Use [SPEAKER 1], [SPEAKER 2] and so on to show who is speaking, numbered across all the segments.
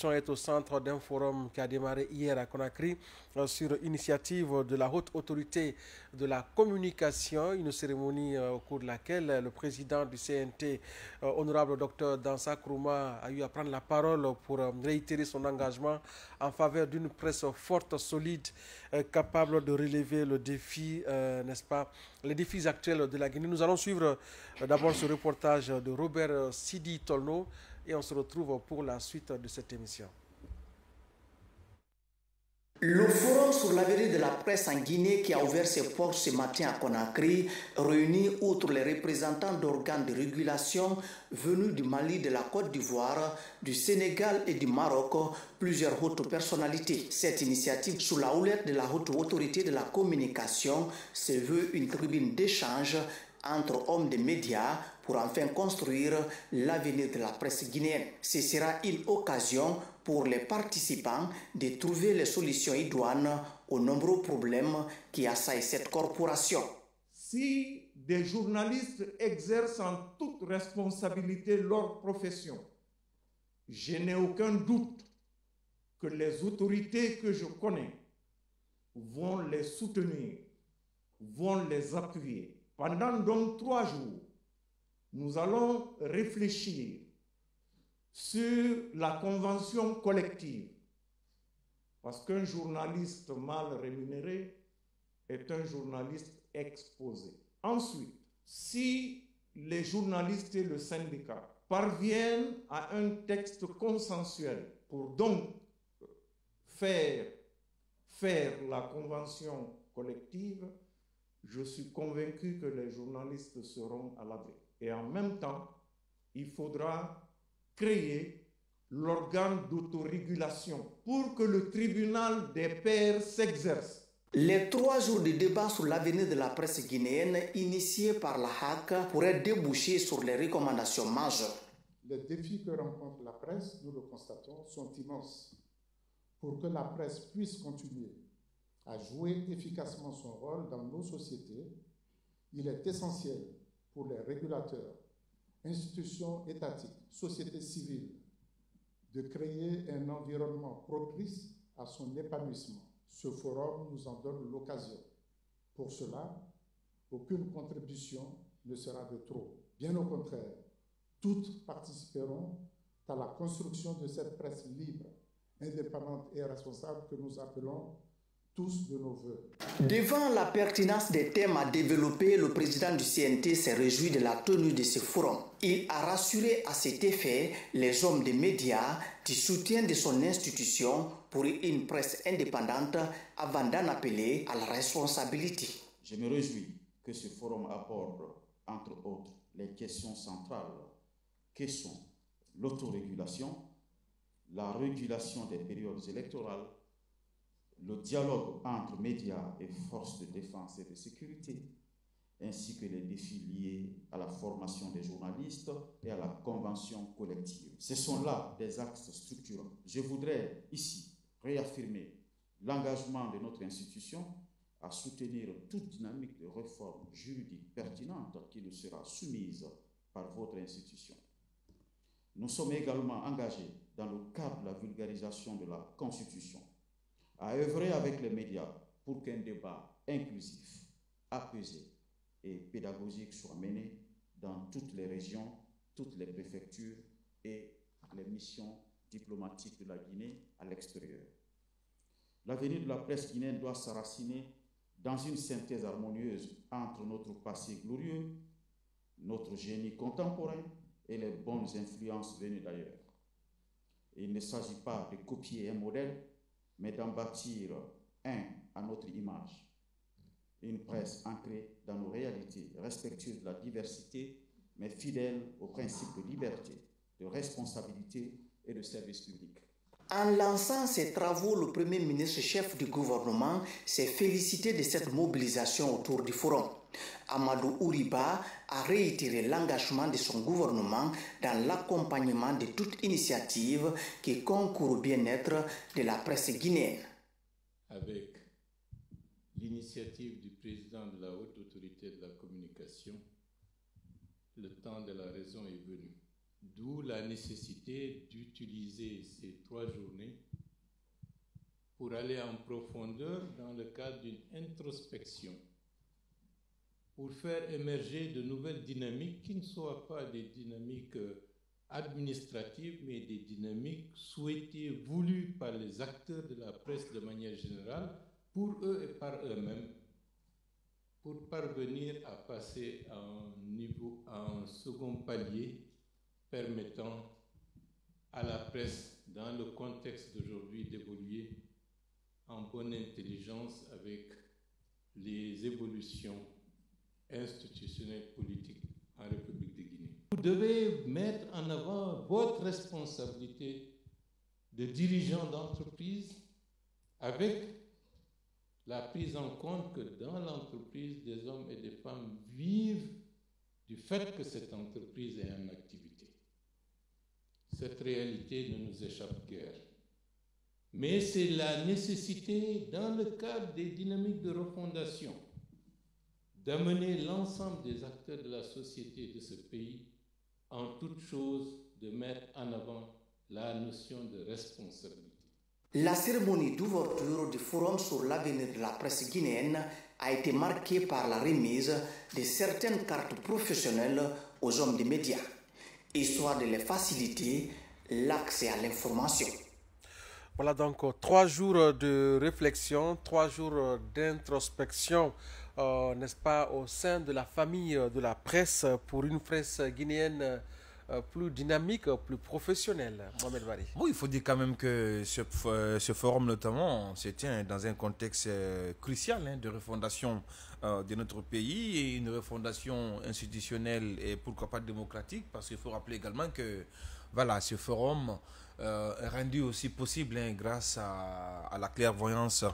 [SPEAKER 1] communication est au centre d'un forum qui a démarré hier à Conakry sur initiative de la haute autorité de la communication, une cérémonie au cours de laquelle le président du CNT, honorable Dr Dansa Krouma, a eu à prendre la parole pour réitérer son engagement en faveur d'une presse forte, solide, capable de relever le défi, n'est-ce pas, les défis actuels de la Guinée. Nous allons suivre d'abord ce reportage de Robert Sidi Tolno et on se retrouve pour la suite de cette émission.
[SPEAKER 2] Le forum sur l'avenir de la presse en Guinée qui a ouvert ses portes ce matin à Conakry réunit, outre les représentants d'organes de régulation venus du Mali, de la Côte d'Ivoire, du Sénégal et du Maroc, plusieurs hautes personnalités. Cette initiative sous la houlette de la haute autorité de la communication se veut une tribune d'échange entre hommes des médias pour enfin construire l'avenir de la presse guinéenne. Ce sera une occasion pour les participants de trouver les solutions idoines aux nombreux problèmes qui assaillent cette corporation.
[SPEAKER 3] Si des journalistes exercent en toute responsabilité leur profession, je n'ai aucun doute que les autorités que je connais vont les soutenir, vont les appuyer. Pendant donc 3 jours, nous allons réfléchir sur la convention collective. Parce qu'un journaliste mal rémunéré est un journaliste exposé. Ensuite, si les journalistes et le syndicat parviennent à un texte consensuel pour donc faire la convention collective, je suis convaincu que les journalistes seront à l'abri. Et en même temps, il faudra créer l'organe d'autorégulation pour que le tribunal des pairs s'exerce.
[SPEAKER 2] Les 3 jours de débat sur l'avenir de la presse guinéenne initiés par la HAC pourraient déboucher sur les recommandations majeures.
[SPEAKER 4] Les défis que rencontre la presse, nous le constatons, sont immenses. Pour que la presse puisse continuer à jouer efficacement son rôle dans nos sociétés, il est essentiel pour les régulateurs, institutions étatiques, sociétés civiles, de créer un environnement propice à son épanouissement. Ce forum nous en donne l'occasion. Pour cela, aucune contribution ne sera de trop. Bien au contraire, toutes participeront à la construction de cette presse libre, indépendante et responsable que nous appelons tous de nos voeux.
[SPEAKER 2] Devant la pertinence des thèmes à développer, le président du CNT s'est réjoui de la tenue de ce forum. Il a rassuré à cet effet les hommes des médias du soutien de son institution pour une presse indépendante avant d'en appeler à la responsabilité.
[SPEAKER 5] Je me réjouis que ce forum aborde, entre autres, les questions centrales que sont l'autorégulation, la régulation des périodes électorales, le dialogue entre médias et forces de défense et de sécurité, ainsi que les défis liés à la formation des journalistes et à la convention collective. Ce sont là des axes structurants. Je voudrais ici réaffirmer l'engagement de notre institution à soutenir toute dynamique de réforme juridique pertinente qui nous sera soumise par votre institution. Nous sommes également engagés dans le cadre de la vulgarisation de la Constitution à œuvrer avec les médias pour qu'un débat inclusif, apaisé et pédagogique soit mené dans toutes les régions, toutes les préfectures et les missions diplomatiques de la Guinée à l'extérieur. L'avenir de la presse guinéenne doit s'enraciner dans une synthèse harmonieuse entre notre passé glorieux, notre génie contemporain et les bonnes influences venues d'ailleurs. Il ne s'agit pas de copier un modèle, mais d'en bâtir un à notre image. Une presse ancrée dans nos réalités, respectueuse de la diversité, mais fidèle aux principes de liberté, de responsabilité et de service public.
[SPEAKER 2] En lançant ses travaux, le Premier ministre chef du gouvernement s'est félicité de cette mobilisation autour du forum. Amadou Ouriba a réitéré l'engagement de son gouvernement dans l'accompagnement de toute initiative qui concourt au bien-être de la presse guinéenne.
[SPEAKER 6] Avec l'initiative du président de la haute autorité de la communication, le temps de la raison est venu. D'où la nécessité d'utiliser ces 3 journées pour aller en profondeur dans le cadre d'une introspection, pour faire émerger de nouvelles dynamiques qui ne soient pas des dynamiques administratives, mais des dynamiques souhaitées, voulues par les acteurs de la presse de manière générale, pour eux et par eux-mêmes, pour parvenir à passer à un second palier permettant à la presse, dans le contexte d'aujourd'hui, d'évoluer en bonne intelligence avec les évolutions institutionnelles politiques en République de Guinée. Vous devez mettre en avant votre responsabilité de dirigeant d'entreprise avec la prise en compte que dans l'entreprise, des hommes et des femmes vivent du fait que cette entreprise est en activité. Cette réalité ne nous échappe guère. Mais c'est la nécessité, dans le cadre des dynamiques de refondation, d'amener l'ensemble des acteurs de la société de ce pays, en toute chose, de mettre en avant la notion de responsabilité.
[SPEAKER 2] La cérémonie d'ouverture du Forum sur l'avenir de la presse guinéenne a été marquée par la remise de certaines cartes professionnelles aux hommes des médias, histoire de les faciliter l'accès à l'information.
[SPEAKER 1] Voilà donc 3 jours de réflexion, 3 jours d'introspection, n'est-ce pas, au sein de la famille de la presse pour une presse guinéenne plus dynamique, plus professionnelle. Mohamed Bari.
[SPEAKER 7] Oui, il faut dire quand même que ce forum notamment se tient dans un contexte crucial de refondation de notre pays et une refondation institutionnelle et pourquoi pas démocratique, parce qu'il faut rappeler également que voilà, ce forum est rendu aussi possible grâce à la clairvoyance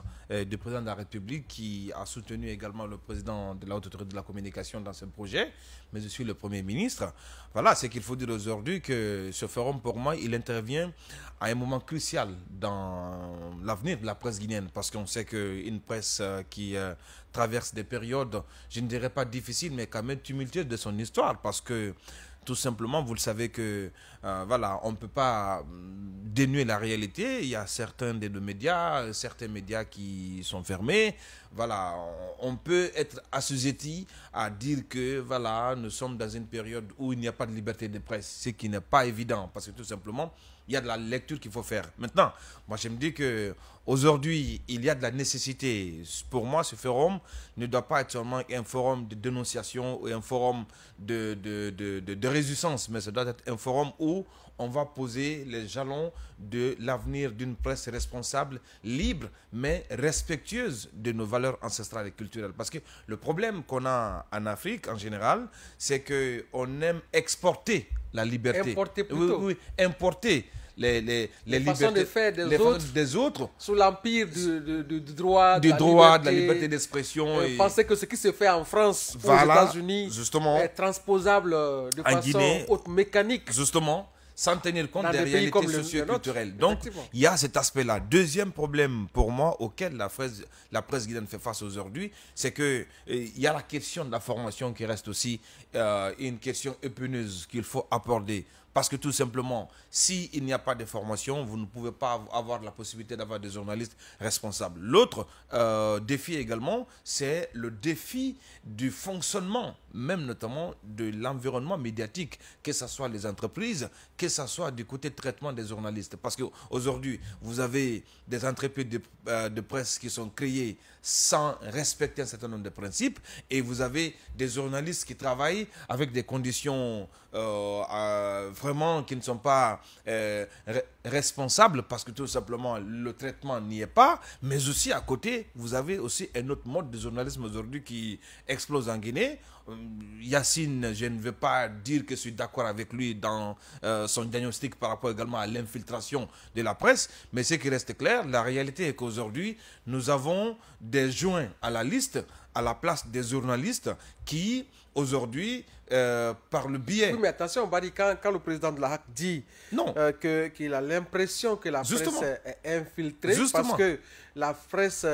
[SPEAKER 7] du président de la République qui a soutenu également le président de la Haute Autorité de la Communication dans ce projet, mais aussi le Premier ministre. Voilà, c'est qu'il faut dire aujourd'hui que ce forum, pour moi, il intervient à un moment crucial dans l'avenir de la presse guinéenne, parce qu'on sait qu'une presse qui traverse des périodes, je ne dirais pas difficiles, mais quand même tumultueuses de son histoire, parce que tout simplement, vous le savez que voilà, on ne peut pas dénuer la réalité. Il y a certains certains médias qui sont fermés. Voilà, on peut être assujetti à dire que voilà, nous sommes dans une période où il n'y a pas de liberté de presse, ce qui n'est pas évident, parce que tout simplement, il y a de la lecture qu'il faut faire. Maintenant, moi je me dis qu'aujourd'hui, il y a de la nécessité. Pour moi, ce forum ne doit pas être seulement un forum de dénonciation ou un forum de résistance, mais ça doit être un forum où on va poser les jalons de l'avenir d'une presse responsable, libre, mais respectueuse de nos valeurs ancestrales et culturelles. Parce que le problème qu'on a en Afrique, en général, c'est qu'on aime exporter la liberté.
[SPEAKER 1] Importer plutôt.
[SPEAKER 7] Oui, importer les
[SPEAKER 1] façons de faire des autres sous l'empire du droit,
[SPEAKER 7] de la liberté d'expression.
[SPEAKER 1] Penser que ce qui se fait en France ou aux États-Unis est transposable de façon
[SPEAKER 7] Guinée,
[SPEAKER 1] haute mécanique.
[SPEAKER 7] Justement, sans tenir compte des réalités socio-culturelles. Donc, il y a cet aspect-là. Deuxième problème pour moi auquel la presse guinéenne fait face aujourd'hui, c'est qu'il y a la question de la formation qui reste aussi une question épineuse qu'il faut aborder. Parce que tout simplement, s'il n'y a pas de formation, vous ne pouvez pas avoir la possibilité d'avoir des journalistes responsables. L'autre défi également, c'est le défi du fonctionnement, même notamment de l'environnement médiatique, que ce soit les entreprises, que ce soit du côté traitement des journalistes. Parce qu'aujourd'hui, vous avez des entreprises de presse qui sont créées sans respecter un certain nombre de principes, et vous avez des journalistes qui travaillent avec des conditions vraiment qui ne sont pas responsables, parce que tout simplement le traitement n'y est pas, mais aussi à côté vous avez aussi un autre mode de journalisme aujourd'hui qui explose en Guinée. Yacine, je ne veux pas dire que je suis d'accord avec lui dans son diagnostic par rapport également à l'infiltration de la presse, mais ce qui reste clair, la réalité est qu'aujourd'hui nous avons des joints à la liste à la place des journalistes qui aujourd'hui par le biais...
[SPEAKER 1] Oui, mais attention, Bari, quand le président de la HAC dit qu'il a l'impression que la presse est infiltrée, parce que la presse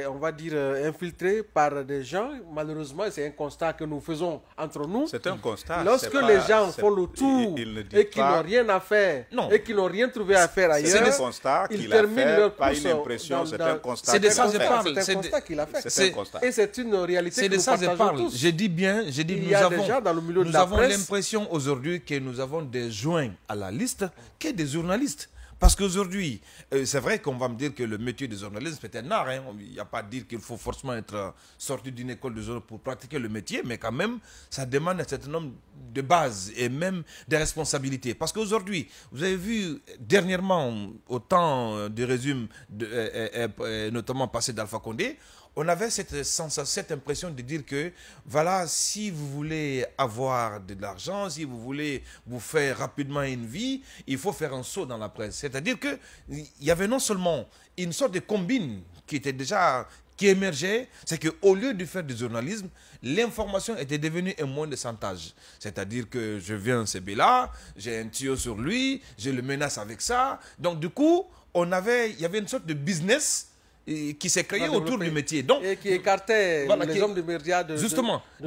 [SPEAKER 1] on va dire, infiltrés par des gens. Malheureusement, c'est un constat que nous faisons entre nous.
[SPEAKER 8] C'est un constat.
[SPEAKER 1] Lorsque les gens font le tour et qu'ils n'ont rien à faire, et qu'ils n'ont rien trouvé à faire ailleurs,
[SPEAKER 8] c'est un constat qu'il a fait, pas une impression, c'est un constat.
[SPEAKER 7] C'est de ça que je parle.
[SPEAKER 1] C'est un constat qu'il a fait.
[SPEAKER 8] C'est un constat.
[SPEAKER 1] Et c'est une réalité que nous
[SPEAKER 7] partageons tous. C'est de ça que je parle. Je dis bien, nous avons l'impression aujourd'hui que nous avons des joints à la liste que des journalistes. Parce qu'aujourd'hui, c'est vrai qu'on va me dire que le métier de journaliste c'est un art. Il n'y a pas à dire qu'il faut forcément être sorti d'une école de journalisme pour pratiquer le métier, mais quand même, ça demande un certain nombre de bases et même des responsabilités. Parce qu'aujourd'hui, vous avez vu dernièrement, au temps de résumé, notamment passé d'Alpha Condé, on avait cette impression de dire que, voilà, si vous voulez avoir de l'argent, si vous voulez vous faire rapidement une vie, il faut faire un saut dans la presse. C'est-à-dire qu'il y avait non seulement une sorte de combine qui émergeait, c'est qu'au lieu de faire du journalisme, l'information était devenue un moyen de chantage. C'est-à-dire que je viens à Sebela, j'ai un tuyau sur lui, je le menace avec ça. Donc du coup, il y avait une sorte de business qui s'est créé autour du métier. Donc,
[SPEAKER 1] et qui écartait les hommes de médias de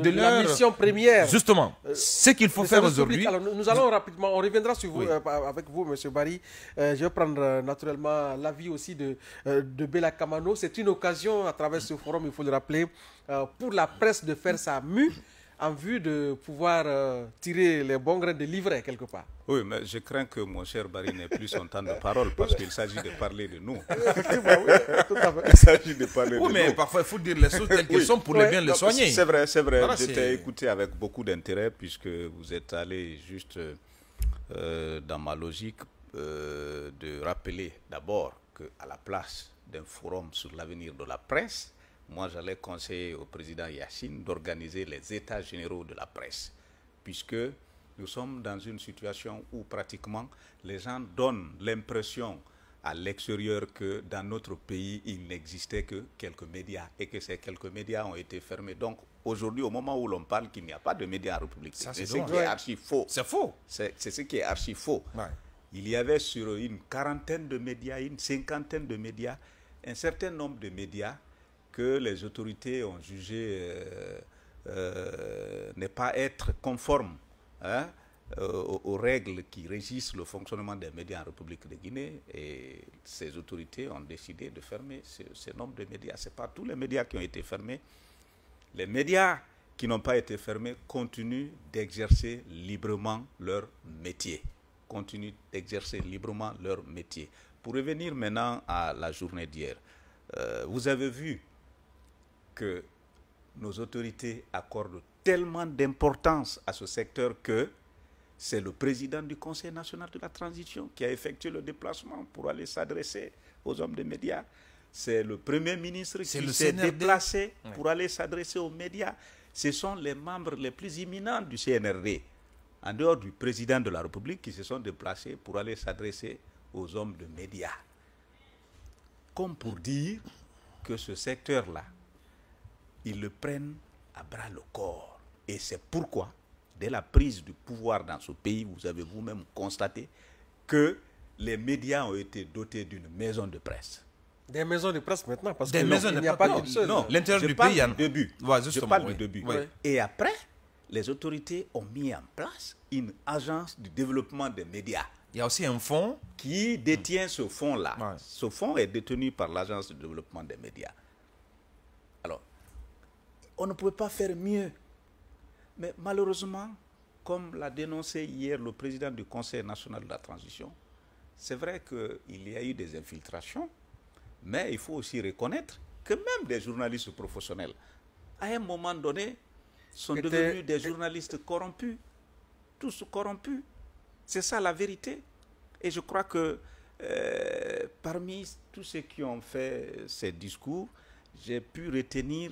[SPEAKER 7] leur
[SPEAKER 1] la mission première.
[SPEAKER 7] Justement, ce qu'il faut faire aujourd'hui.
[SPEAKER 1] Nous allons rapidement, on reviendra sur vous, avec vous, M. Barry. Je vais prendre naturellement l'avis aussi de Bella Kamano. C'est une occasion, à travers ce forum, il faut le rappeler, pour la presse de faire sa mue en vue de pouvoir tirer les bons grains de livret quelque part.
[SPEAKER 8] Oui, mais je crains que mon cher Barry n'ait plus son temps de parole parce qu'il s'agit de parler de nous.
[SPEAKER 1] Effectivement, oui, tout à fait.
[SPEAKER 8] Il s'agit de parler de nous.
[SPEAKER 7] Oui, mais parfois, il faut dire les choses telles qu'elles sont pour bien les soigner.
[SPEAKER 8] C'est vrai, c'est vrai.
[SPEAKER 7] Voilà,
[SPEAKER 8] je t'ai écouté avec beaucoup d'intérêt puisque vous êtes allé juste dans ma logique de rappeler d'abord qu'à la place d'un forum sur l'avenir de la presse, moi, j'allais conseiller au président Yacine d'organiser les états généraux de la presse, puisque nous sommes dans une situation où pratiquement les gens donnent l'impression à l'extérieur que dans notre pays, il n'existait que quelques médias et que ces quelques médias ont été fermés. Donc, aujourd'hui, au moment où l'on parle qu'il n'y a pas de médias en République, c'est ce qui est archi faux.
[SPEAKER 7] C'est faux.
[SPEAKER 8] C'est ce qui est archi faux. Ouais. Il y avait sur une quarantaine de médias, une cinquantaine de médias, un certain nombre de médias que les autorités ont jugé ne pas être conformes aux règles qui régissent le fonctionnement des médias en République de Guinée. Et ces autorités ont décidé de fermer ce nombre de médias. Ce n'est pas tous les médias qui ont été fermés. Les médias qui n'ont pas été fermés continuent d'exercer librement leur métier. Continuent d'exercer librement leur métier. Pour revenir maintenant à la journée d'hier, vous avez vu que nos autorités accordent tellement d'importance à ce secteur que c'est le président du Conseil national de la transition qui a effectué le déplacement pour aller s'adresser aux hommes des médias. C'est le Premier ministre qui s'est déplacé pour aller s'adresser aux médias. Ce sont les membres les plus imminents du CNRD, en dehors du président de la République, qui se sont déplacés pour aller s'adresser aux hommes de médias. Comme pour dire que ce secteur-là, ils le prennent à bras le corps. Et c'est pourquoi, dès la prise du pouvoir dans ce pays, vous avez vous-même constaté que les médias ont été dotés d'une maison de presse.
[SPEAKER 1] Des maisons de presse maintenant, parce qu'il
[SPEAKER 7] n'y
[SPEAKER 1] a pas qu'une seule.
[SPEAKER 8] Non,
[SPEAKER 7] l'intérieur du pays,
[SPEAKER 8] je parle du début. Oui. Et après, les autorités ont mis en place une agence de développement des médias.
[SPEAKER 7] Il y a aussi un fonds
[SPEAKER 8] qui détient ce fonds-là. Ouais. Ce fonds est détenu par l'agence de développement des médias. Alors, on ne pouvait pas faire mieux. Mais malheureusement, comme l'a dénoncé hier le président du Conseil national de la transition, c'est vrai qu'il y a eu des infiltrations, mais il faut aussi reconnaître que même des journalistes professionnels, à un moment donné, sont devenus des journalistes corrompus. Tous corrompus. C'est ça la vérité. Et je crois que parmi tous ceux qui ont fait ces discours, j'ai pu retenir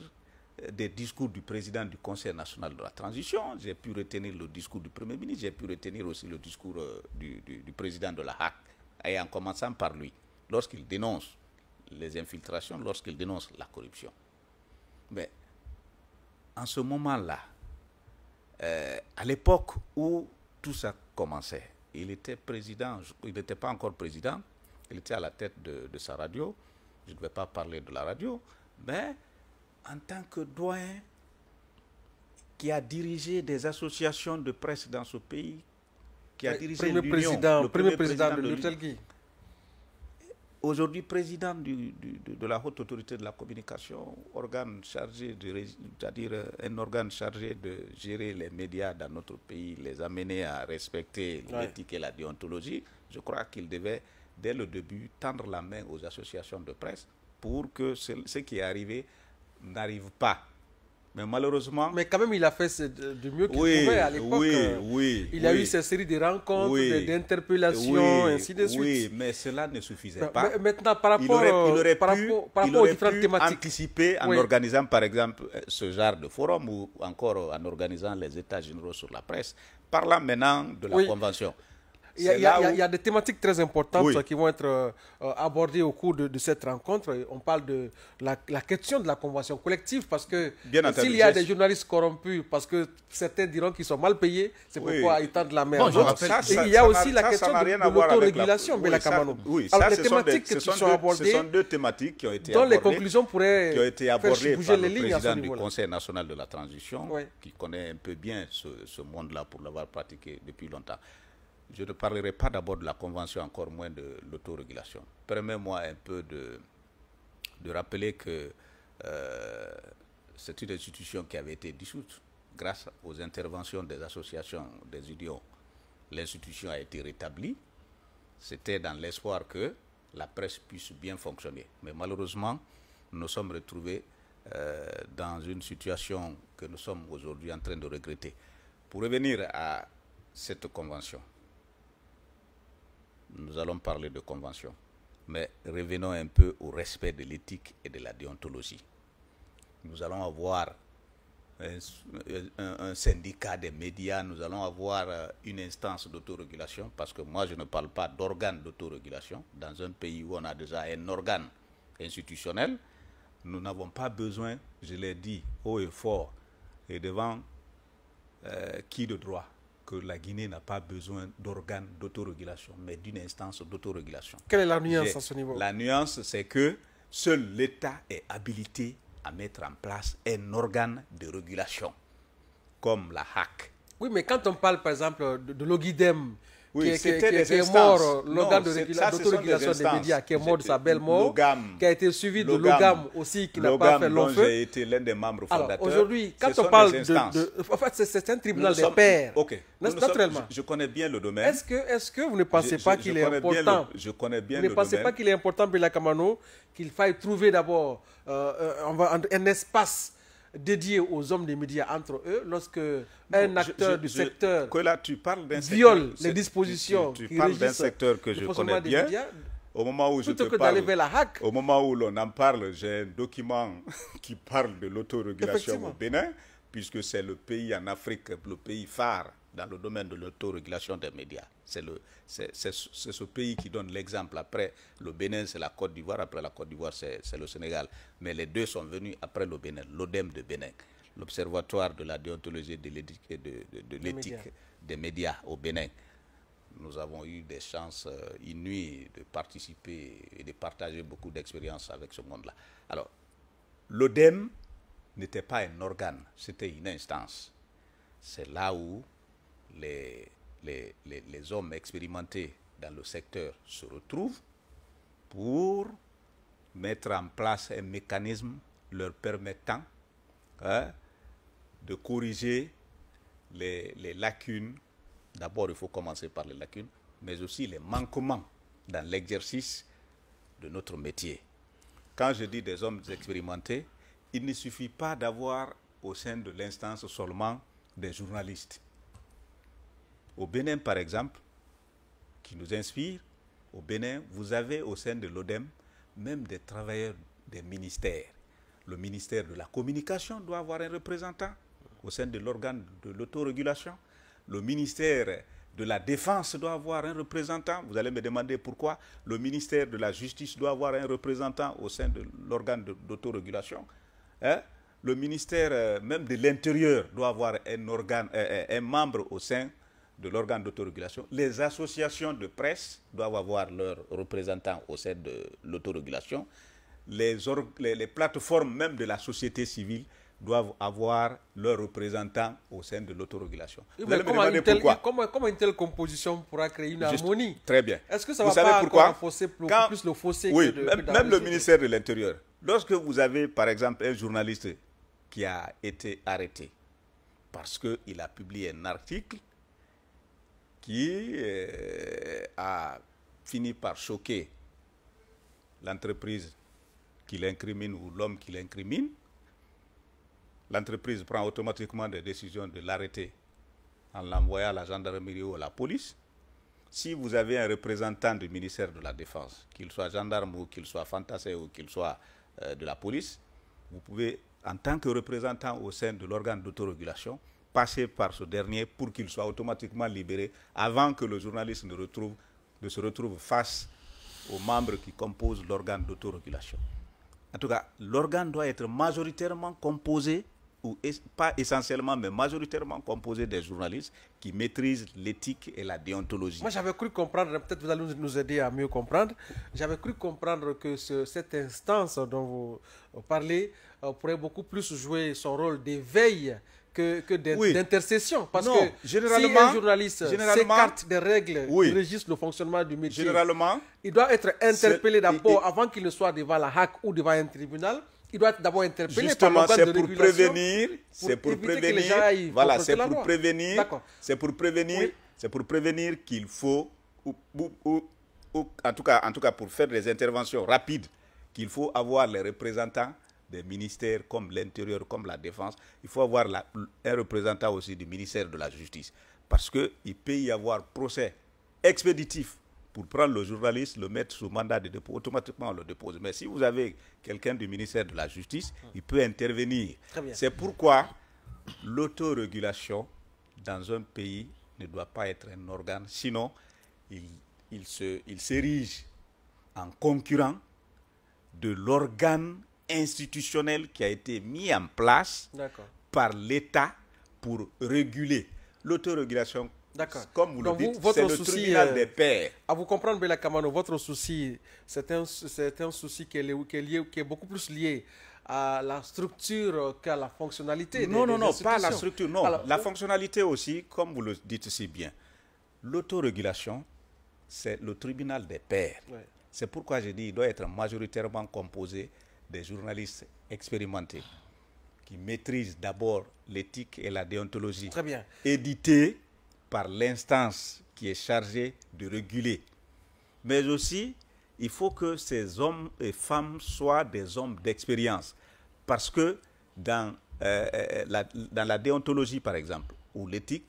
[SPEAKER 8] des discours du président du Conseil national de la transition, j'ai pu retenir le discours du Premier ministre, j'ai pu retenir aussi le discours du président de la HAC, et en commençant par lui, lorsqu'il dénonce les infiltrations, lorsqu'il dénonce la corruption. Mais en ce moment-là, à l'époque où tout ça commençait, il était président, il n'était pas encore président, il était à la tête de sa radio, je ne vais pas parler de la radio, Mais en tant que doyen qui a dirigé des associations de presse dans ce pays, qui a dirigé
[SPEAKER 1] le premier président de l'UTELGI.
[SPEAKER 8] Aujourd'hui, président de la haute autorité de la communication, organe chargé c'est-à-dire un organe chargé de gérer les médias dans notre pays, les amener à respecter l'éthique et la déontologie, je crois qu'il devait, dès le début, tendre la main aux associations de presse pour que ce qui est arrivé n'arrive pas. Mais malheureusement...
[SPEAKER 1] Mais quand même, il a fait du mieux qu'il pouvait à l'époque. Il y a eu cette série de rencontres, d'interpellations, ainsi de suite.
[SPEAKER 8] Oui, mais cela ne suffisait pas.
[SPEAKER 1] Mais maintenant, par rapport aux différentes thématiques,
[SPEAKER 8] anticiper en organisant, par exemple, ce genre de forum ou encore en organisant les états généraux sur la presse, parlant maintenant de la convention.
[SPEAKER 1] Il y a des thématiques très importantes qui vont être abordées au cours de cette rencontre. On parle de la question de la convention collective parce que s'il y a des journalistes corrompus, parce que certains diront qu'ils sont mal payés, c'est pourquoi ils tendent la mer. Il y a aussi la question de l'autorégulation, Bella Kamano.
[SPEAKER 8] Alors
[SPEAKER 1] les thématiques qui sont abordées,
[SPEAKER 8] ce sont deux thématiques qui ont été
[SPEAKER 1] dont
[SPEAKER 8] abordées,
[SPEAKER 1] les conclusions pourraient
[SPEAKER 8] qui ont été abordées
[SPEAKER 1] bouger
[SPEAKER 8] par
[SPEAKER 1] les
[SPEAKER 8] le
[SPEAKER 1] lignes
[SPEAKER 8] président du Conseil national de la transition, qui connaît un peu bien ce monde-là pour l'avoir pratiqué depuis longtemps. Je ne parlerai pas d'abord de la Convention, encore moins de l'autorégulation. Permets-moi un peu de rappeler que c'est une institution qui avait été dissoute grâce aux interventions des associations des idiots. L'institution a été rétablie. C'était dans l'espoir que la presse puisse bien fonctionner. Mais malheureusement, nous nous sommes retrouvés dans une situation que nous sommes aujourd'hui en train de regretter. Pour revenir à cette convention, nous allons parler de convention, mais revenons un peu au respect de l'éthique et de la déontologie. Nous allons avoir un syndicat des médias, nous allons avoir une instance d'autorégulation, parce que moi je ne parle pas d'organe d'autorégulation. Dans un pays où on a déjà un organe institutionnel, nous n'avons pas besoin, je l'ai dit haut et fort, et devant qui de droit, que la Guinée n'a pas besoin d'organes d'autorégulation, mais d'une instance d'autorégulation.
[SPEAKER 1] Quelle est la nuance à ce niveau?
[SPEAKER 8] La nuance, c'est que seul l'État est habilité à mettre en place un organe de régulation, comme la HAC.
[SPEAKER 1] Oui, mais quand on parle, par exemple, de l'OGIDEM, qui est
[SPEAKER 8] mort,
[SPEAKER 1] l'organe d'autorégulation des médias, qui est mort de sa belle mort, qui a été suivi de l'OGAM aussi, qui n'a pas fait long feu.
[SPEAKER 8] J'ai été l'un des membres fondateurs.
[SPEAKER 1] Alors, aujourd'hui, quand on parle en fait, c'est un tribunal des pairs. Naturellement.
[SPEAKER 8] Je connais bien le domaine.
[SPEAKER 1] Est-ce que vous ne pensez pas qu'il est important?
[SPEAKER 8] Je connais bien
[SPEAKER 1] le domaine. Vous ne pensez pas qu'il est important, Bella Kamano, qu'il faille trouver d'abord un espace dédié aux hommes des médias entre eux, lorsque un acteur du secteur viole les dispositions
[SPEAKER 8] tu parles d'un secteur que je connais bien. Au moment où je te parle, au moment où l'on en parle, j'ai un document qui parle de l'autorégulation au Bénin, puisque c'est le pays en Afrique, le pays phare dans le domaine de l'autorégulation des médias. C'est ce pays qui donne l'exemple. Après le Bénin, c'est la Côte d'Ivoire. Après la Côte d'Ivoire, c'est le Sénégal. Mais les deux sont venus après le Bénin. L'ODEM de Bénin, l'Observatoire de la déontologie et de l'éthique des médias au Bénin. Nous avons eu des chances inouïes de participer et de partager beaucoup d'expériences avec ce monde-là. Alors, l'ODEM n'était pas un organe, c'était une instance. C'est là où les hommes expérimentés dans le secteur se retrouvent pour mettre en place un mécanisme leur permettant de corriger les lacunes. D'abord, il faut commencer par les lacunes, mais aussi les manquements dans l'exercice de notre métier. Quand je dis des hommes expérimentés, il ne suffit pas d'avoir au sein de l'instance seulement des journalistes. Au Bénin, par exemple, qui nous inspire, au Bénin, vous avez au sein de l'ODEM même des travailleurs des ministères. Le ministère de la Communication doit avoir un représentant au sein de l'organe de l'autorégulation. Le ministère de la Défense doit avoir un représentant. Vous allez me demander pourquoi. Le ministère de la Justice doit avoir un représentant au sein de l'organe d'autorégulation. Le ministère même de l'Intérieur doit avoir un membre au sein de l'organe d'autorégulation. Les associations de presse doivent avoir leurs représentants au sein de l'autorégulation. les plateformes même de la société civile doivent avoir leurs représentants au sein de l'autorégulation.
[SPEAKER 1] Comment une telle composition pourra créer une harmonie?
[SPEAKER 8] Très bien.
[SPEAKER 1] Est-ce que ça va pas renforcer plus le fossé que
[SPEAKER 8] même le ministère de l'Intérieur, lorsque vous avez par exemple un journaliste qui a été arrêté parce qu'il a publié un article qui a fini par choquer l'entreprise qui l'incrimine ou l'homme qui l'incrimine, l'entreprise prend automatiquement des décisions de l'arrêter en l'envoyant à la gendarmerie ou à la police. Si vous avez un représentant du ministère de la Défense, qu'il soit gendarme ou qu'il soit fantassé ou qu'il soit de la police, vous pouvez, en tant que représentant au sein de l'organe d'autorégulation, passer par ce dernier pour qu'il soit automatiquement libéré avant que le journaliste ne se retrouve face aux membres qui composent l'organe d'autorégulation. En tout cas, l'organe doit être majoritairement composé, ou pas essentiellement, mais majoritairement composé des journalistes qui maîtrisent l'éthique et la déontologie.
[SPEAKER 1] Moi, j'avais cru comprendre, peut-être vous allez nous aider à mieux comprendre, j'avais cru comprendre que cette instance dont vous parlez pourrait beaucoup plus jouer son rôle d'éveil que d'intercession. Parce que si un journaliste s'écarte des règles qui régissent le fonctionnement du métier, il doit être interpellé d'abord avant qu'il ne soit devant la HAC ou devant un tribunal. Il doit être d'abord interpellé par l'organe de régulation.
[SPEAKER 8] C'est pour prévenir qu'il faut, en tout cas pour faire des interventions rapides, qu'il faut avoir les représentants des ministères comme l'Intérieur, comme la Défense. Il faut avoir un représentant aussi du ministère de la Justice. Parce qu'il peut y avoir procès expéditif pour prendre le journaliste, le mettre sous mandat de dépôt, automatiquement on le dépose. Mais si vous avez quelqu'un du ministère de la Justice, il peut intervenir. C'est pourquoi l'autorégulation dans un pays ne doit pas être un organe, sinon il s'érige en concurrent de l'organe institutionnel qui a été mis en place par l'État pour réguler. L'autorégulation, comme vous le dites, c'est le tribunal des pairs.
[SPEAKER 1] À vous comprendre, Bella Kamano, votre souci, c'est un souci qui est beaucoup plus lié à la structure qu'à la fonctionnalité.
[SPEAKER 8] Non, pas la structure. Non, alors, la fonctionnalité aussi, comme vous le dites si bien. L'autorégulation, c'est le tribunal des pairs. C'est pourquoi j'ai dit qu'il doit être majoritairement composé des journalistes expérimentés qui maîtrisent d'abord l'éthique et la déontologie.
[SPEAKER 1] Très bien.
[SPEAKER 8] Édité par l'instance qui est chargée de réguler. Mais aussi, il faut que ces hommes et femmes soient des hommes d'expérience. Parce que dans la déontologie, par exemple, ou l'éthique,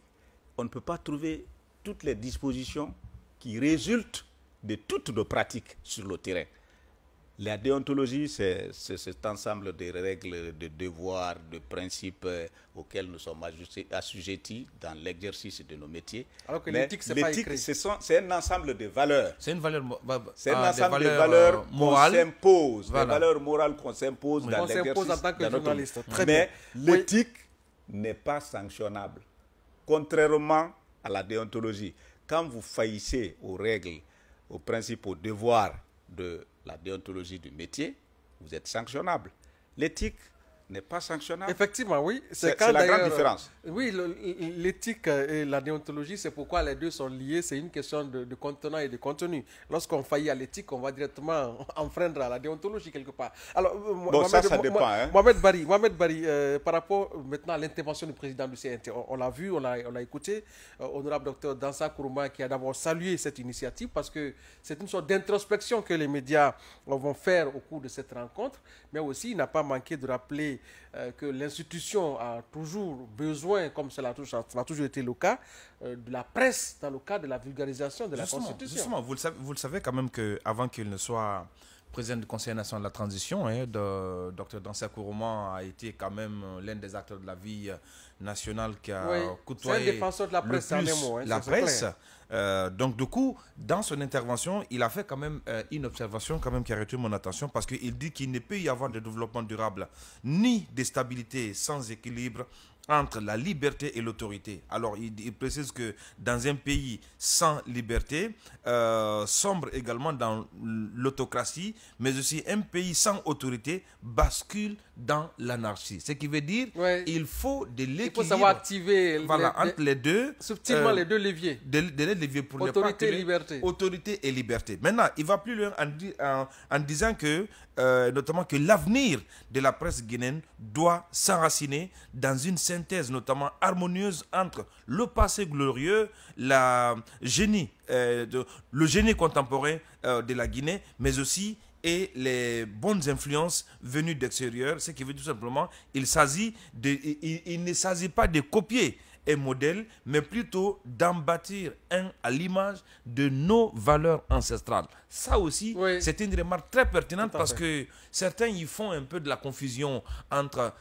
[SPEAKER 8] on ne peut pas trouver toutes les dispositions qui résultent de toutes nos pratiques sur le terrain. La déontologie, c'est cet ensemble de règles, de devoirs, de principes auxquels nous sommes assujettis dans l'exercice de nos métiers.
[SPEAKER 1] Alors que l'éthique, c'est pas écrit.
[SPEAKER 8] C'est un ensemble de valeurs.
[SPEAKER 7] C'est une valeur
[SPEAKER 8] c'est un ensemble de valeurs morales qu'on s'impose, des valeurs morales qu'on s'impose dans l'exercice
[SPEAKER 1] en tant que journaliste.
[SPEAKER 8] Mais l'éthique n'est pas sanctionnable. Contrairement à la déontologie, quand vous faillissez aux règles, aux principes, aux devoirs de la déontologie du métier, vous êtes sanctionnable. L'éthique n'est pas sanctionnable.
[SPEAKER 1] Effectivement, oui.
[SPEAKER 8] C'est la grande différence.
[SPEAKER 1] Oui, l'éthique et la déontologie, c'est pourquoi les deux sont liés. C'est une question de contenant et de contenu. Lorsqu'on faillit à l'éthique, on va directement enfreindre à la déontologie quelque part. Alors,
[SPEAKER 8] ça dépend.
[SPEAKER 1] Mohamed Bari, par rapport maintenant à l'intervention du président du CNT, on l'a vu, on l'a écouté. Honorable docteur Dansa Kourouma qui a d'abord salué cette initiative parce que c'est une sorte d'introspection que les médias vont faire au cours de cette rencontre. Mais aussi, il n'a pas manqué de rappeler que l'institution a toujours besoin, comme cela a toujours été le cas, de la presse dans le cadre de la vulgarisation de la Constitution.
[SPEAKER 7] Justement, vous le savez quand même qu'avant qu'il ne soit président du Conseil national de la transition, Dr Dansa Kourouma a été quand même l'un des acteurs de la vie nationale qui a côtoyé
[SPEAKER 1] c'est un défenseur de la presse,
[SPEAKER 7] la presse. Donc du coup, dans son intervention, il a fait quand même une observation quand même qui a retenu mon attention parce qu'il dit qu'il ne peut y avoir de développement durable ni de stabilité sans équilibre entre la liberté et l'autorité. Alors, il précise que dans un pays sans liberté, sombre également dans l'autocratie, mais aussi un pays sans autorité bascule dans l'anarchie. Ce qui veut dire qu'il faut de l'équilibre.
[SPEAKER 1] Il faut savoir activer
[SPEAKER 7] entre les deux.
[SPEAKER 1] Subtilement les deux leviers.
[SPEAKER 7] Des leviers pour
[SPEAKER 1] autorité et liberté.
[SPEAKER 7] Autorité et liberté. Maintenant, il va plus loin en disant que, notamment que l'avenir de la presse guinéenne doit s'enraciner dans une synthèse notamment harmonieuse entre le passé glorieux, le génie contemporain de la Guinée, mais aussi et les bonnes influences venues d'extérieur, ce qui veut tout simplement, il ne s'agit pas de copier un modèle, mais plutôt d'en bâtir un à l'image de nos valeurs ancestrales. Ça aussi, c'est une remarque très pertinente parce que certains y font un peu de la confusion entre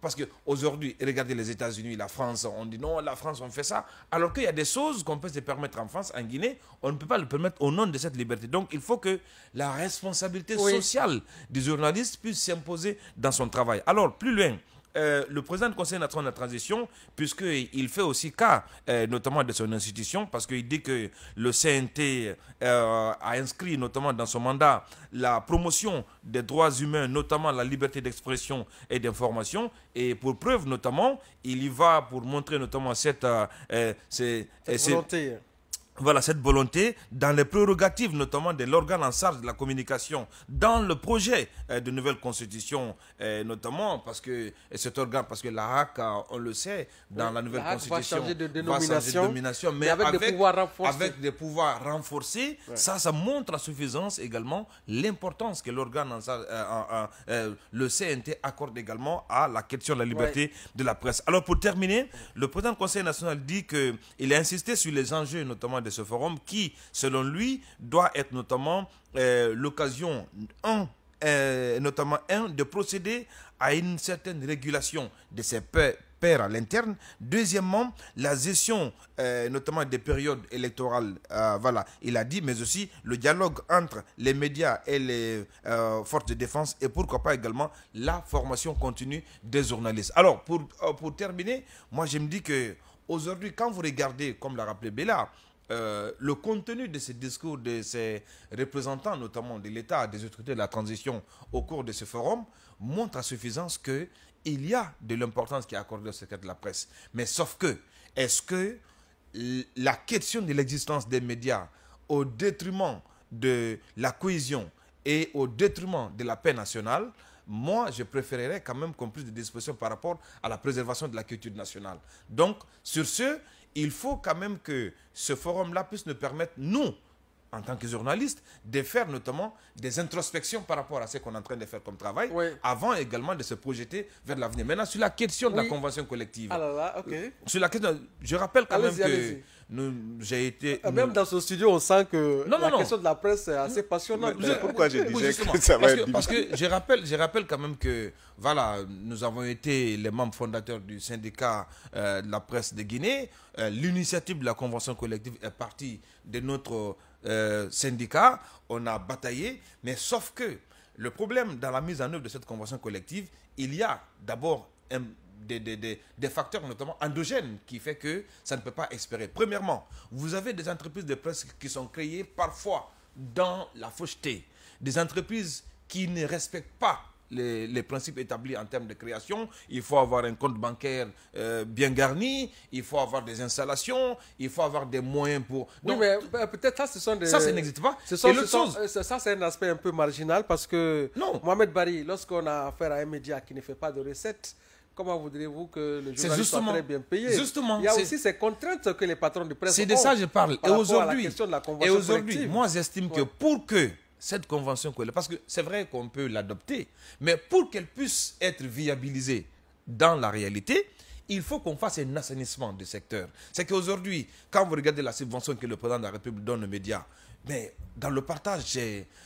[SPEAKER 7] parce qu'aujourd'hui, regardez les États-Unis, la France, on dit non, la France, on fait ça, alors qu'il y a des choses qu'on peut se permettre en France, en Guinée, on ne peut pas le permettre au nom de cette liberté. Donc, il faut que la responsabilité sociale du journaliste puisse s'imposer dans son travail. Alors, plus loin, le président du Conseil national de la transition, puisqu'il fait aussi cas, notamment de son institution, parce qu'il dit que le CNT a inscrit notamment dans son mandat la promotion des droits humains, notamment la liberté d'expression et d'information, et pour preuve notamment, il y va pour montrer notamment cette
[SPEAKER 1] volonté.
[SPEAKER 7] Voilà, cette volonté dans les prérogatives notamment de l'organe en charge de la communication dans le projet de nouvelle constitution, notamment parce que cet organe, parce que la HAC, on le sait, dans la nouvelle constitution,
[SPEAKER 1] va changer de dénomination,
[SPEAKER 7] mais avec des pouvoirs renforcés. Ça montre à suffisance également l'importance que l'organe en charge, le CNT accorde également à la question de la liberté de la presse. Alors pour terminer, le président du Conseil national dit qu'il a insisté sur les enjeux notamment de ce forum qui, selon lui, doit être notamment l'occasion, de procéder à une certaine régulation de ces pairs à l'interne. Deuxièmement, la gestion notamment des périodes électorales, il a dit, mais aussi le dialogue entre les médias et les forces de défense et pourquoi pas également la formation continue des journalistes. Alors, pour terminer, moi je me dis que aujourd'hui, quand vous regardez, comme l'a rappelé Bella, le contenu de ces discours de ces représentants, notamment de l'État, des autorités de la transition au cours de ce forum, montre à suffisance qu'il y a de l'importance qui est accordée au secteur de la presse. Mais sauf que, est-ce que la question de l'existence des médias au détriment de la cohésion et au détriment de la paix nationale, moi, je préférerais quand même qu'on ait plus de dispositions par rapport à la préservation de la culture nationale. Donc, sur ce, il faut quand même que ce forum-là puisse nous permettre, nous, en tant que journalistes, de faire notamment des introspections par rapport à ce qu'on est en train de faire comme travail, avant également de se projeter vers l'avenir. Maintenant, sur la question de la convention collective, sur la question, je rappelle quand même que j'ai été...
[SPEAKER 1] Même dans ce studio, on sent que la question de la presse est assez passionnante.
[SPEAKER 8] Pourquoi je disais que ça va être
[SPEAKER 7] parce que je rappelle quand même que, voilà, nous avons été les membres fondateurs du syndicat de la presse de Guinée. L'initiative de la convention collective est partie de notre syndicat. On a bataillé, mais sauf que le problème dans la mise en œuvre de cette convention collective, il y a d'abord des facteurs notamment endogènes qui fait que ça ne peut pas espérer. Premièrement, vous avez des entreprises de presse qui sont créées parfois dans la fausseté, des entreprises qui ne respectent pas les principes établis en termes de création. Il faut avoir un compte bancaire bien garni, il faut avoir des installations, il faut avoir des moyens pour...
[SPEAKER 1] Donc, oui, mais peut-être ça, ce sont des...
[SPEAKER 7] Ça n'existe pas.
[SPEAKER 1] Ça, c'est un aspect un peu marginal parce que Mohamed Bari, lorsqu'on a affaire à un média qui ne fait pas de recettes, comment voudriez-vous que le journaliste soit très bien payé?
[SPEAKER 7] Justement.
[SPEAKER 1] Il y a aussi ces contraintes que les patrons de presse ont.
[SPEAKER 7] C'est de ça que je parle.
[SPEAKER 1] Et aujourd'hui,
[SPEAKER 7] moi j'estime que pour que cette convention, parce que c'est vrai qu'on peut l'adopter, mais pour qu'elle puisse être viabilisée dans la réalité, il faut qu'on fasse un assainissement du secteur. C'est qu'aujourd'hui, quand vous regardez la subvention que le président de la République donne aux médias, mais dans le partage,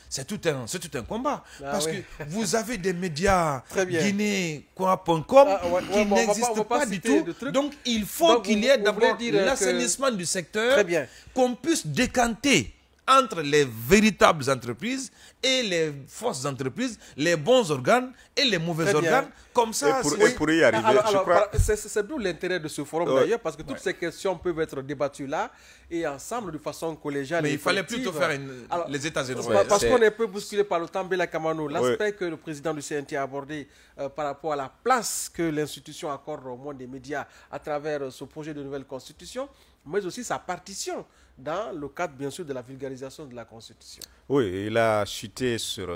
[SPEAKER 7] c'est tout un combat. Parce que vous avez des médias guinéens.com qui n'existent pas du tout. Donc, il faut qu'il y ait d'abord l'assainissement du secteur, qu'on puisse décanter entre les véritables entreprises et les fausses entreprises, les bons organes et les mauvais organes. Comme ça,
[SPEAKER 8] et pour y arriver, je crois...
[SPEAKER 1] C'est d'où l'intérêt de ce forum d'ailleurs, parce que toutes ces questions peuvent être débattues là et ensemble de façon collégiale.
[SPEAKER 7] Mais il fallait plutôt faire les états et droits.
[SPEAKER 1] Parce qu'on est un peu bousculé par le temps, Bella Kamano, l'aspect que le président du CNT a abordé par rapport à la place que l'institution accorde au monde des médias à travers ce projet de nouvelle constitution, mais aussi sa partition dans le cadre, bien sûr, de la vulgarisation de la Constitution.
[SPEAKER 8] Oui, il a chuté sur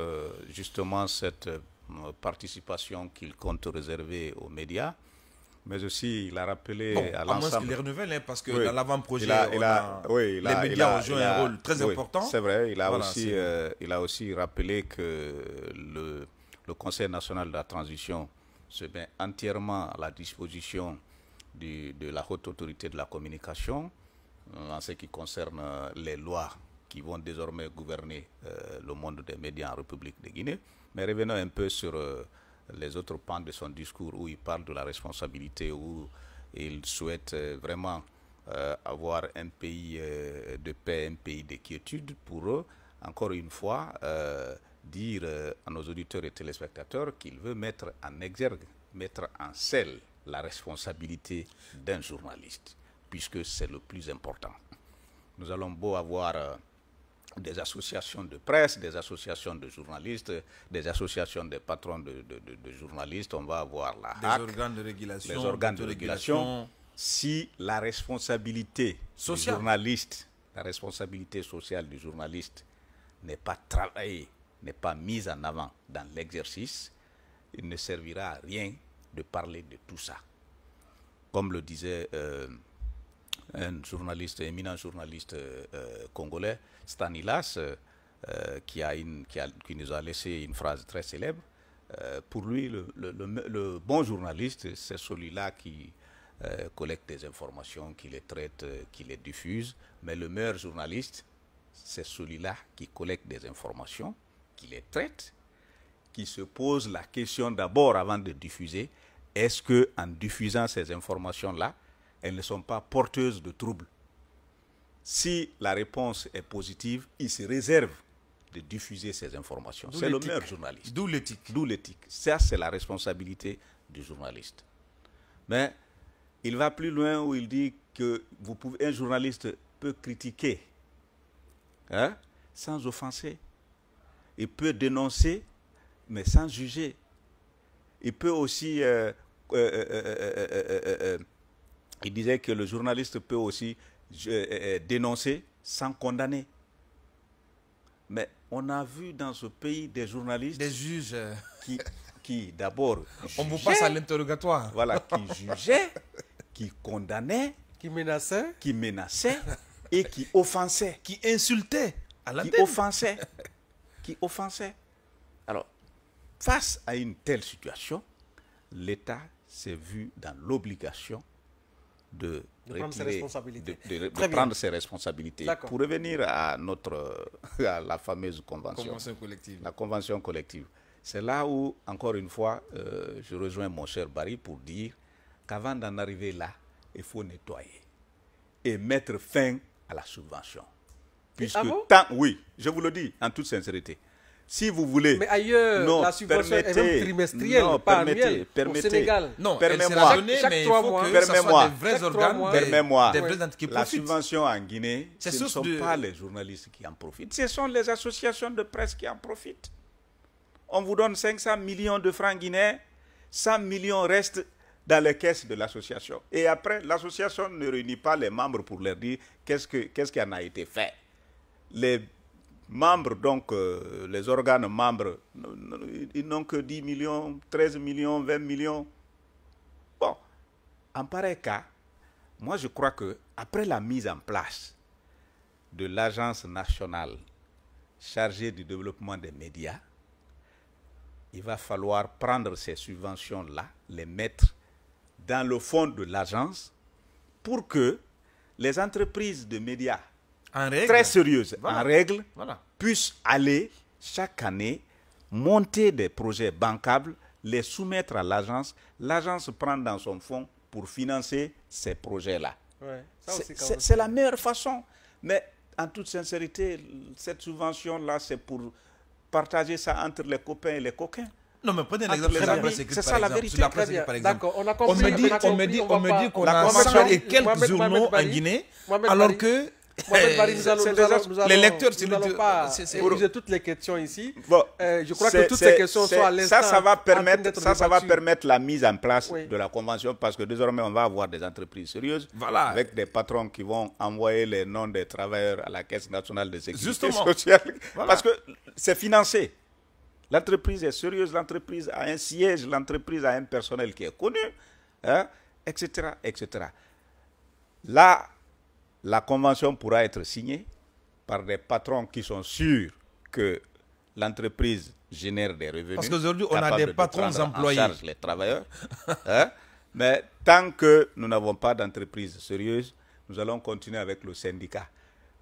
[SPEAKER 8] justement cette participation qu'il compte réserver aux médias, mais aussi il a rappelé à l'ensemble... À moins qu'il
[SPEAKER 7] les renouvelle, hein, parce que dans l'avant-projet, les médias ont joué un rôle très important.
[SPEAKER 8] C'est vrai, il a aussi rappelé que le Conseil national de la transition se met entièrement à la disposition de la haute autorité de la communication en ce qui concerne les lois qui vont désormais gouverner le monde des médias en République de Guinée. Mais revenons un peu sur les autres pans de son discours où il parle de la responsabilité, où il souhaite vraiment avoir un pays de paix, un pays de quiétude pour eux. Encore une fois, dire à nos auditeurs et téléspectateurs qu'il veut mettre en exergue, mettre en selle la responsabilité d'un journaliste, puisque c'est le plus important. Nous allons beau avoir des associations de presse, des associations de journalistes, des associations de patrons de journalistes, on va avoir la HAC, les organes de régulation. Si la responsabilité du journaliste, la responsabilité sociale du journaliste n'est pas travaillée, n'est pas mise en avant dans l'exercice, il ne servira à rien de parler de tout ça. Comme le disait un journaliste, éminent journaliste congolais, Stanislas, qui nous a laissé une phrase très célèbre. Pour lui, le bon journaliste, c'est celui-là qui collecte des informations, qui les traite, qui les diffuse. Mais le meilleur journaliste, c'est celui-là qui collecte des informations, qui les traite, qui se pose la question d'abord avant de diffuser. Est-ce qu'en diffusant ces informations-là, elles ne sont pas porteuses de troubles? Si la réponse est positive, il se réserve de diffuser ces informations. C'est le meilleur journaliste.
[SPEAKER 7] D'où l'éthique.
[SPEAKER 8] D'où l'éthique. Ça, c'est la responsabilité du journaliste. Mais il va plus loin où il dit que un journaliste peut critiquer sans offenser. Il peut dénoncer, mais sans juger. Il peut aussi... il disait que le journaliste peut aussi dénoncer sans condamner. Mais on a vu dans ce pays des journalistes...
[SPEAKER 7] Des juges...
[SPEAKER 8] qui d'abord...
[SPEAKER 7] On vous passe à l'interrogatoire.
[SPEAKER 8] Voilà, qui jugeaient, qui condamnaient...
[SPEAKER 1] Qui menaçaient.
[SPEAKER 8] Et qui offensaient.
[SPEAKER 7] Qui insultaient à l'antenne.
[SPEAKER 8] Qui offensaient. Alors, face à une telle situation, l'État s'est vu dans l'obligation de
[SPEAKER 1] prendre ses responsabilités.
[SPEAKER 8] De prendre ses responsabilités. Pour revenir à la fameuse convention
[SPEAKER 7] collective.
[SPEAKER 8] La convention collective. C'est là où, encore une fois, je rejoins mon cher Barry pour dire qu'avant d'en arriver là, il faut nettoyer et mettre fin à la subvention. Puisque oui, je vous le dis en toute sincérité. Si vous voulez...
[SPEAKER 1] Mais ailleurs, la subvention est même trimestrielle, pas annuelle. Au Sénégal.
[SPEAKER 7] Non, permettez-moi.
[SPEAKER 1] Chaque 3 mois.
[SPEAKER 7] Permettez-moi. Des vrais organes,
[SPEAKER 8] permettez-moi.
[SPEAKER 7] Des vraies entités qui
[SPEAKER 8] la
[SPEAKER 7] profitent.
[SPEAKER 8] Subvention en Guinée, ce ne sont pas les journalistes qui en profitent. Ce sont les associations de presse qui en profitent. On vous donne 500 millions de francs guinéens, 100 millions restent dans les caisses de l'association. Et après, l'association ne réunit pas les membres pour leur dire qu'est-ce qui en a été fait. Les membres, donc les organes membres, ils n'ont que 10 millions, 13 millions, 20 millions. Bon, en pareil cas, moi je crois que après la mise en place de l'agence nationale chargée du développement des médias, il va falloir prendre ces subventions-là, les mettre dans le fonds de l'agence pour que les entreprises de médias très sérieuses, en règle, puissent aller chaque année monter des projets bancables, les soumettre à l'agence. L'agence prend dans son fonds pour financer ces projets-là.
[SPEAKER 1] Ouais,
[SPEAKER 8] c'est la meilleure façon. Mais en toute sincérité, cette subvention-là, c'est pour partager ça entre les copains et les coquins.
[SPEAKER 7] Non, mais prenez l'exemple de la presse écrite,
[SPEAKER 8] c'est ça la vérité.
[SPEAKER 7] Par exemple.
[SPEAKER 1] D'accord, on a compris.
[SPEAKER 7] On me dit qu'on a 100 et quelques journaux en Guinée, alors que les lecteurs,
[SPEAKER 1] nous n'allons pas épuiser toutes les questions ici.
[SPEAKER 8] Bon,
[SPEAKER 1] je crois que toutes ces questions sont à l'instant.
[SPEAKER 8] Ça va permettre la mise en place de la convention, parce que désormais, on va avoir des entreprises sérieuses, avec des patrons qui vont envoyer les noms des travailleurs à la Caisse nationale de sécurité sociale. Parce que c'est financé. L'entreprise est sérieuse, l'entreprise a un siège, l'entreprise a un personnel qui est connu, hein, etc., etc. Là, la convention pourra être signée par des patrons qui sont sûrs que l'entreprise génère des revenus.
[SPEAKER 7] Parce qu'aujourd'hui, on a des patrons employés.
[SPEAKER 8] En charge les travailleurs. Hein? Mais tant que nous n'avons pas d'entreprise sérieuse, nous allons continuer avec le syndicat.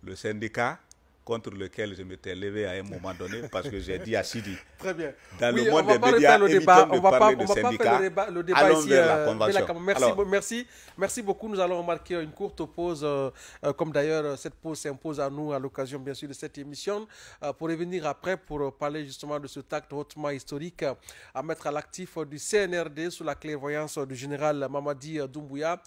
[SPEAKER 8] Le syndicat contre lequel je m'étais levé à un moment donné, parce que j'ai dit à Sidi,
[SPEAKER 1] très bien.
[SPEAKER 8] Dans le monde des médias, évitons de parler de syndicats, allons vers la convention.
[SPEAKER 1] Merci beaucoup. Nous allons remarquer une courte pause, comme d'ailleurs cette pause s'impose à nous à l'occasion bien sûr de cette émission, pour revenir après pour parler justement de cet acte hautement historique à mettre à l'actif du CNRD sous la clairvoyance du général Mamadi Doumbouya.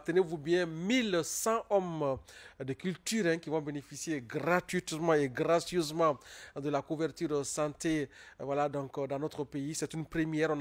[SPEAKER 1] Tenez-vous bien, 1100 hommes de culture qui vont bénéficier gratuitement et gracieusement de la couverture santé, voilà, donc dans notre pays. C'est une première.